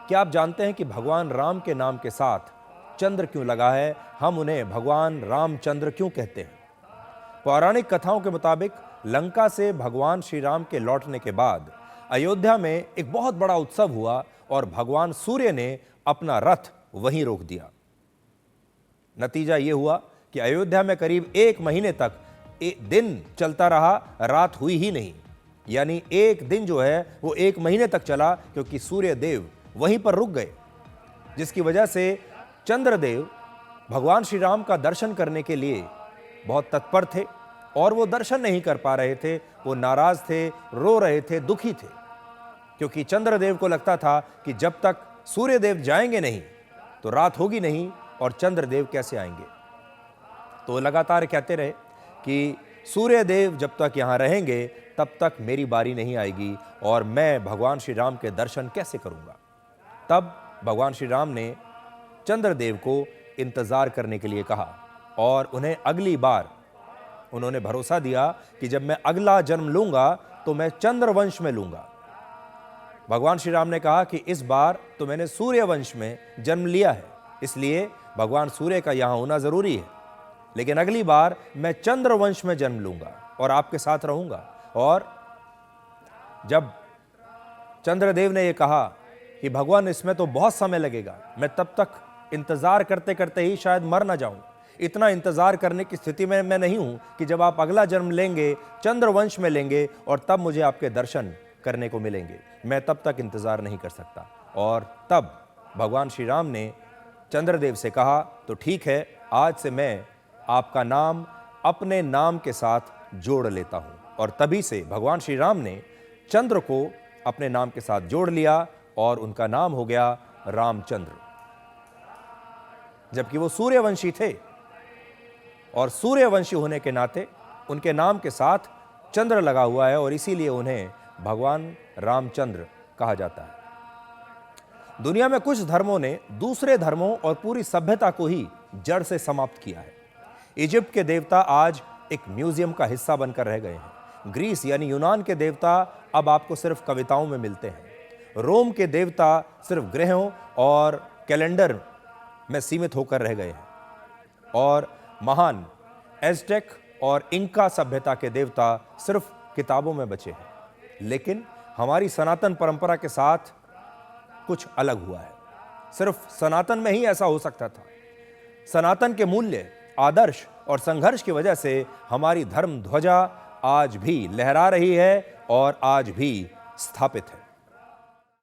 क्या आप जानते हैं कि भगवान राम के नाम के साथ चंद्र क्यों लगा है? हम उन्हें भगवान रामचंद्र क्यों कहते हैं? पौराणिक कथाओं के मुताबिक लंका से भगवान श्री राम के लौटने के बाद अयोध्या में एक बहुत बड़ा उत्सव हुआ और भगवान सूर्य ने अपना रथ वहीं रोक दिया। नतीजा यह हुआ कि अयोध्या में करीब 1 महीने तक दिन चलता रहा, रात हुई ही नहीं। यानी एक दिन जो है वो 1 महीने तक चला, क्योंकि सूर्य देव वहीं पर रुक गए, जिसकी वजह से चंद्रदेव भगवान श्री राम का दर्शन करने के लिए बहुत तत्पर थे और वो दर्शन नहीं कर पा रहे थे। वो नाराज थे, रो रहे थे, दुखी थे, क्योंकि चंद्रदेव को लगता था कि जब तक सूर्यदेव जाएंगे नहीं तो रात होगी नहीं और चंद्रदेव कैसे आएंगे। तो लगातार कहते रहे कि सूर्यदेव जब तक यहाँ रहेंगे तब तक मेरी बारी नहीं आएगी और मैं भगवान श्री राम के दर्शन कैसे करूँगा। तब भगवान श्री राम ने चंद्रदेव को इंतज़ार करने के लिए कहा और उन्हें अगली बार उन्होंने भरोसा दिया कि जब मैं अगला जन्म लूँगा तो मैं चंद्रवंश में लूँगा। भगवान श्री राम ने कहा कि इस बार तो मैंने सूर्यवंश में जन्म लिया है, इसलिए भगवान सूर्य का यहाँ होना ज़रूरी है, लेकिन अगली बार मैं चंद्रवंश में जन्म लूँगा और आपके साथ रहूँगा। और जब चंद्रदेव ने यह कहा कि भगवान इसमें तो बहुत समय लगेगा, मैं तब तक इंतज़ार करते करते ही शायद मर ना जाऊं, इतना इंतज़ार करने की स्थिति में मैं नहीं हूं कि जब आप अगला जन्म लेंगे चंद्रवंश में लेंगे और तब मुझे आपके दर्शन करने को मिलेंगे, मैं तब तक इंतज़ार नहीं कर सकता। और तब भगवान श्री राम ने चंद्रदेव से कहा, तो ठीक है, आज से मैं आपका नाम अपने नाम के साथ जोड़ लेता हूँ। और तभी से भगवान श्री राम ने चंद्र को अपने नाम के साथ जोड़ लिया और उनका नाम हो गया रामचंद्र। जबकि वो सूर्यवंशी थे और सूर्यवंशी होने के नाते उनके नाम के साथ चंद्र लगा हुआ है और इसीलिए उन्हें भगवान रामचंद्र कहा जाता है। दुनिया में कुछ धर्मों ने दूसरे धर्मों और पूरी सभ्यता को ही जड़ से समाप्त किया है। इजिप्ट के देवता आज एक म्यूजियम का हिस्सा बनकर रह गए हैं। ग्रीस यानी यूनान के देवता अब आपको सिर्फ कविताओं में मिलते हैं। रोम के देवता सिर्फ ग्रहों और कैलेंडर में सीमित होकर रह गए हैं और महान एज़टेक और इंका सभ्यता के देवता सिर्फ किताबों में बचे हैं। लेकिन हमारी सनातन परंपरा के साथ कुछ अलग हुआ है। सिर्फ सनातन में ही ऐसा हो सकता था। सनातन के मूल्य, आदर्श और संघर्ष की वजह से हमारी धर्म ध्वजा आज भी लहरा रही है और आज भी स्थापित है।